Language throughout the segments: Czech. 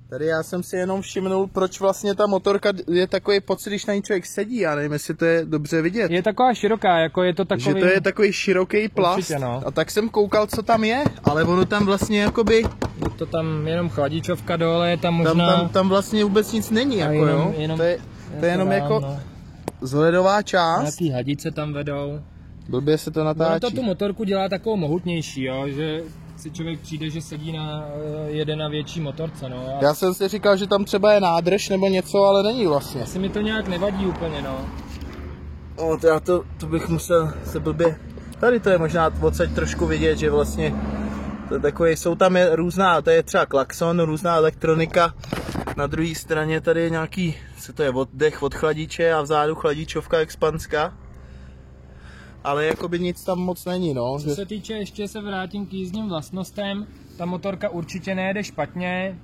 Tady já jsem si jenom všimnul, proč vlastně ta motorka je takový pocit, když na ní člověk sedí, já nevím, jestli to je dobře vidět. Je taková široká, jako je to takový... Že to je takový široký plast. Určitě, no. A tak jsem koukal, co tam je, ale ono tam vlastně jakoby... Je to tam jenom chladičovka dole, je tam možná... Tam vlastně vůbec nic není, jako jo. To je jenom jako zhledová část. Nějaký hadice tam vedou. Blbě se to natáčí. No to tu motorku dělá takovou mohutnější, jo, že si člověk přijde, že sedí jede na větší motorce, no. Já jsem si říkal, že tam třeba je nádrž nebo něco, ale není vlastně. Asi mi to nějak nevadí úplně, no. No to bych musel se blbě... Tady to je možná odsaď trošku vidět, že vlastně to je takový, jsou tam různá, to je třeba klakson, různá elektronika. Na druhé straně tady je nějaký, co to je, oddech od chladiče a vzadu chladičovka expanská. Ale jakoby nic tam moc není, no. Co se týče, ještě se vrátím k jízdním vlastnostem, ta motorka určitě nejede špatně.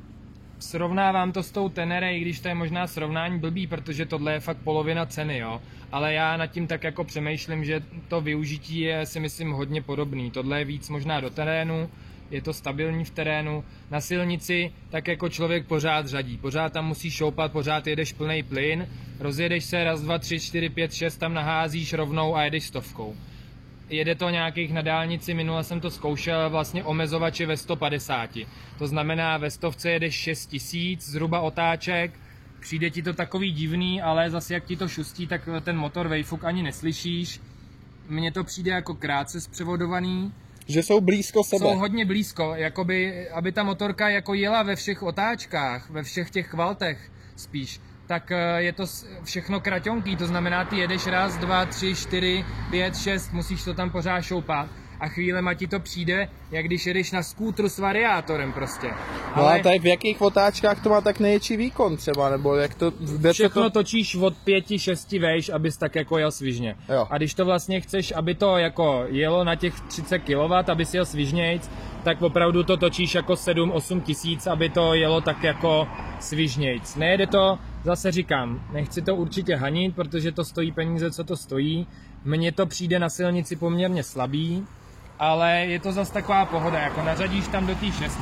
Srovnávám to s tou Tenere, i když to je možná srovnání blbý, protože tohle je fakt polovina ceny, jo. Ale já nad tím tak jako přemýšlím, že to využití je, si myslím, hodně podobný. Tohle je víc možná do terénu, je to stabilní v terénu. Na silnici tak jako člověk pořád řadí, pořád tam musíš šoupat, pořád jedeš plný plyn, rozjedeš se raz, dva, tři, čtyři, pět, šest, tam naházíš rovnou a jedeš 100. Jede to nějakých na dálnici, minule jsem to zkoušel, vlastně omezovače ve 150. To znamená, ve 100 jedeš 6000, zhruba otáček, přijde ti to takový divný, ale zase jak ti to šustí, tak ten motor vejfuk ani neslyšíš. Mně to přijde jako krátce zpřevodovaný. Že jsou blízko sebe. Jsou hodně blízko, jakoby, aby ta motorka jako jela ve všech otáčkách, ve všech těch kvaltech spíš, tak je to všechno kraťonký, to znamená, ty jedeš raz, dva, tři, čtyři, pět, šest, musíš to tam pořád šoupat a chvílema ti to přijde, jak když jedeš na skútru s variátorem prostě. No ale tak v jakých otáčkách to má tak největší výkon třeba, nebo jak to... Všechno točíš od 5-6 vejš, abys tak jako jel svižně. Jo. A když to vlastně chceš, aby to jako jelo na těch 30 kW, aby si jel svižnějc, tak opravdu to točíš jako 7-8 tisíc, aby to jelo tak jako svižnějc. Nejede to, zase říkám, nechci to určitě hanit, protože to stojí peníze, co to stojí. Mně to přijde na silnici poměrně slabý, ale je to zase taková pohoda, jako nařadíš tam do té 6,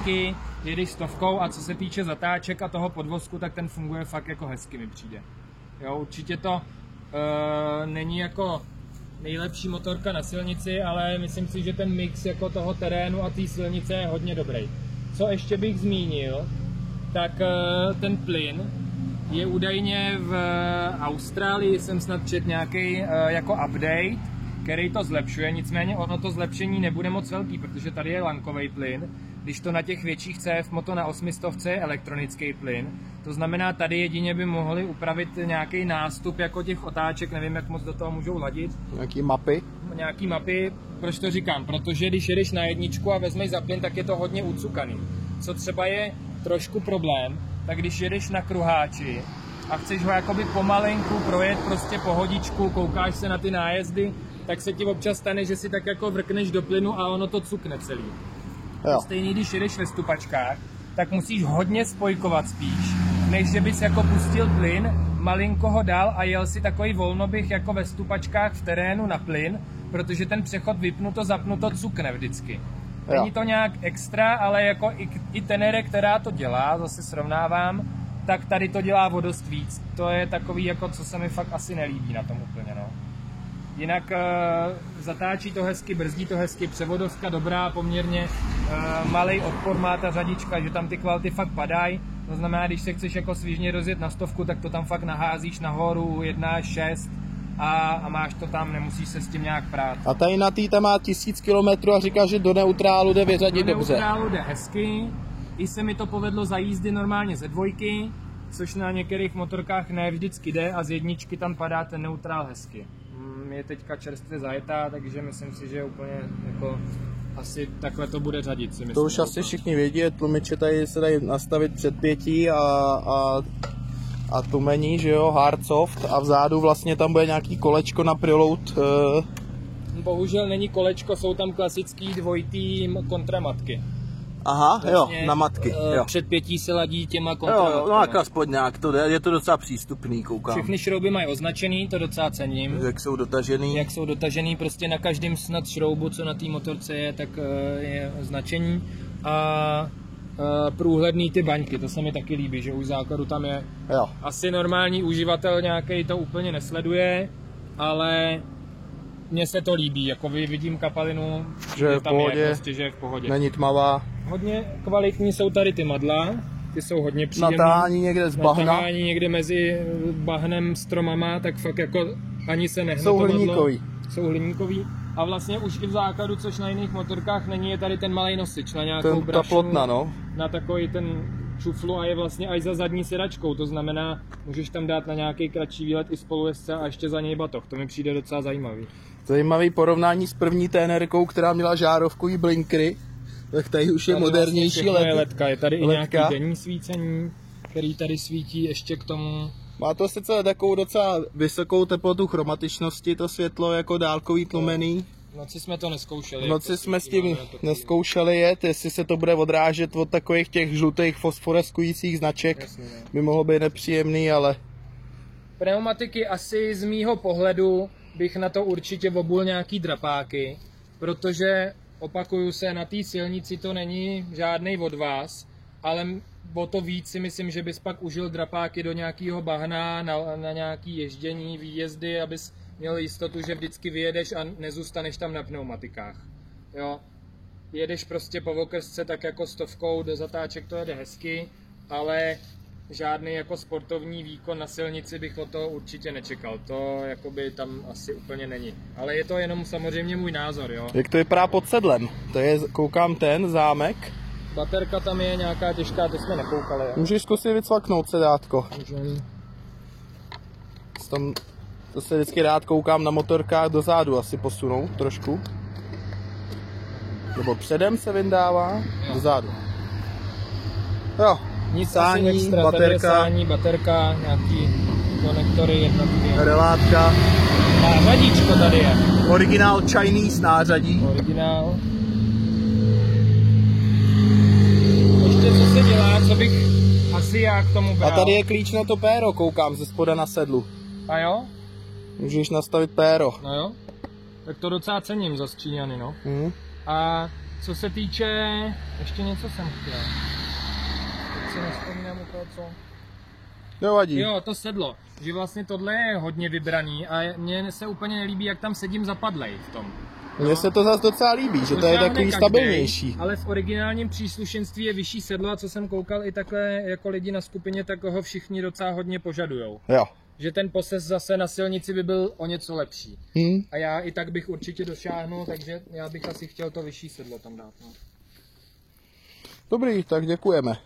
jedeš 100 a co se týče zatáček a toho podvozku, tak ten funguje fakt jako hezky mi přijde. Jo, určitě to není jako nejlepší motorka na silnici, ale myslím si, že ten mix jako toho terénu a té silnice je hodně dobrý. Co ještě bych zmínil, tak ten plyn je údajně v Austrálii, jsem snad četl nějaký jako update, který to zlepšuje, nicméně ono to zlepšení nebude moc velký, protože tady je lankový plyn, když to na těch větších CF moto na 800 je elektronický plyn, to znamená tady jedině by mohli upravit nějaký nástup jako těch otáček, nevím jak moc do toho můžou ladit. Nějaký mapy, proč to říkám, protože když jedeš na jedničku a vezmeš za plyn, tak je to hodně ucukaný. Co třeba je trošku problém, tak když jedeš na kruháči a chceš ho jakoby pomalinku projet prostě pohodičku, koukáš se na ty nájezdy, tak se ti občas stane, že si tak jako vrkneš do plynu a ono to cukne celý. Jo. Stejně když jedeš ve stupačkách, tak musíš hodně spojkovat spíš, než že bys jako pustil plyn, malinko ho dal a jel si takový volnoběh jako ve stupačkách v terénu na plyn, protože ten přechod vypnuto, zapnuto cukne vždycky. Není to nějak extra, ale jako i Tenere, která to dělá, zase srovnávám, tak tady to dělá o dost víc. To je takový, jako, co se mi fakt asi nelíbí na tom úplně, no. Jinak zatáčí to hezky, brzdí to hezky, převodovka dobrá, poměrně malej odpor má ta řadička, že tam ty kvality fakt padají. To znamená, když se chceš jako svižně rozjet na 100, tak to tam fakt naházíš nahoru 1,6 a máš to tam, nemusíš se s tím nějak prát. A tady na tý tam má 1000 km a říká, že do neutrálu jde vyřadit dobře. Do neutrálu jde hezky, i se mi to povedlo za jízdy normálně ze dvojky, což na některých motorkách ne vždycky jde a z jedničky tam padá ten neutrál hezky. Je teďka čerstvě zajetá, takže myslím si, že úplně jako asi takhle to bude řadit. Si myslím. To už asi všichni vědí, tlumiče tady se dají nastavit předpětí a tlumení, že jo, hard soft a vzadu vlastně tam bude nějaký kolečko na preload. Bohužel není kolečko, jsou tam klasický dvojitý kontramatky. Aha, vlastně, jo, na matky. Jo. Předpětí se ladí těma kontramatkami. Jo, no tak aspoň nějak to jde, je to docela přístupný, koukám. Všechny šrouby mají označený, to docela cením. Jak jsou dotažený. Jak jsou dotažený, prostě na každém snad šroubu, co na té motorce je, tak je označení. A průhledný ty baňky, to se mi taky líbí, že už základu tam je. Jo. Asi normální uživatel nějaký to úplně nesleduje, ale mně se to líbí, jako vidím kapalinu, Že je v tam pohodě, je, prostě, že je v pohodě. není tmavá. Hodně kvalitní jsou tady ty madla, ty jsou hodně příjemné. Natahání někde z bahna. Natahání někde mezi bahnem, stromama, tak fakt jako ani se nehne Jsou to madlo. hliníkový. Jsou hliníkový. A vlastně už i v základu, což na jiných motorkách není, je tady ten malý nosič na nějakou Ta brašnu, plotna, no. na takový ten čuflu a je vlastně až za zadní sedačkou, to znamená, můžeš tam dát na nějaký kratší výlet i spolujezdce a ještě za něj batoh, to mi přijde docela zajímavý. Zajímavý porovnání s první ténerkou, která měla žárovkový blinkry, tak tady už je Tady modernější vlastně LED. je ledka, je tady ledka. i nějaký denní svícení, který tady svítí ještě k tomu. Má to sice takovou docela vysokou teplotu chromatičnosti, to světlo jako dálkový tlumený. V noci jsme to neskoušeli. V noci jsme s tím neskoušeli jet, jestli se to bude odrážet od takových těch žlutých fosforeskujících značek. Jasně, ne. By mohlo být nepříjemný, ale Pneumatiky asi z mýho pohledu bych na to určitě obul nějaký drapáky, protože opakuju se, na té silnici to není žádnej od vás, ale o to víc si myslím, že bys pak užil drapáky do nějakého bahna, na nějaký ježdění, výjezdy, abys měl jistotu, že vždycky vyjedeš a nezůstaneš tam na pneumatikách. Jo. Jedeš prostě po okrsce tak jako 100 do zatáček, to jede hezky, ale žádný jako sportovní výkon na silnici bych od toho určitě nečekal. To jakoby tam asi úplně není. Ale je to jenom samozřejmě můj názor, jo. jak to vypadá pod sedlem? To je, koukám, ten zámek. Baterka tam je nějaká těžká, to jsme nekoukali, jo. Můžeš zkusit vycvaknout sedátko. Můžem. Tam, to se vždycky rád koukám na motorkách dozadu, asi posunout trošku. Nebo předem se vyndává, Jo. dozadu. Jo, Nic sání, asi extra, baterka. tady je sání, baterka, nějaký konektory jednotlivý. relátka, Nářadíčko tady je. originál Chinese nářadí. Originál. Ještě co se dělá, co bych asi já k tomu bral. A tady je klíč na to péro, koukám ze spoda na sedlu. A jo? Můžeš nastavit péro. No jo. Tak to docela cením za Číňany, no. A co se týče, ještě něco jsem chtěl. Teď si nevzpomínám u toho, co. Nevadí. Jo, to sedlo. Že vlastně tohle je hodně vybraný a mně se úplně nelíbí, jak tam sedím zapadlej v tom. Mně se to zase docela líbí, že to je Dotáhne takový každej, stabilnější. Ale v originálním příslušenství je vyšší sedlo a co jsem koukal i takhle jako lidi na skupině, tak ho všichni docela hodně požadujou. Jo. Že ten posez zase na silnici by byl o něco lepší. A já i tak bych určitě došáhnul, takže já bych asi chtěl to vyšší sedlo tam dát. No. Dobrý, tak děkujeme.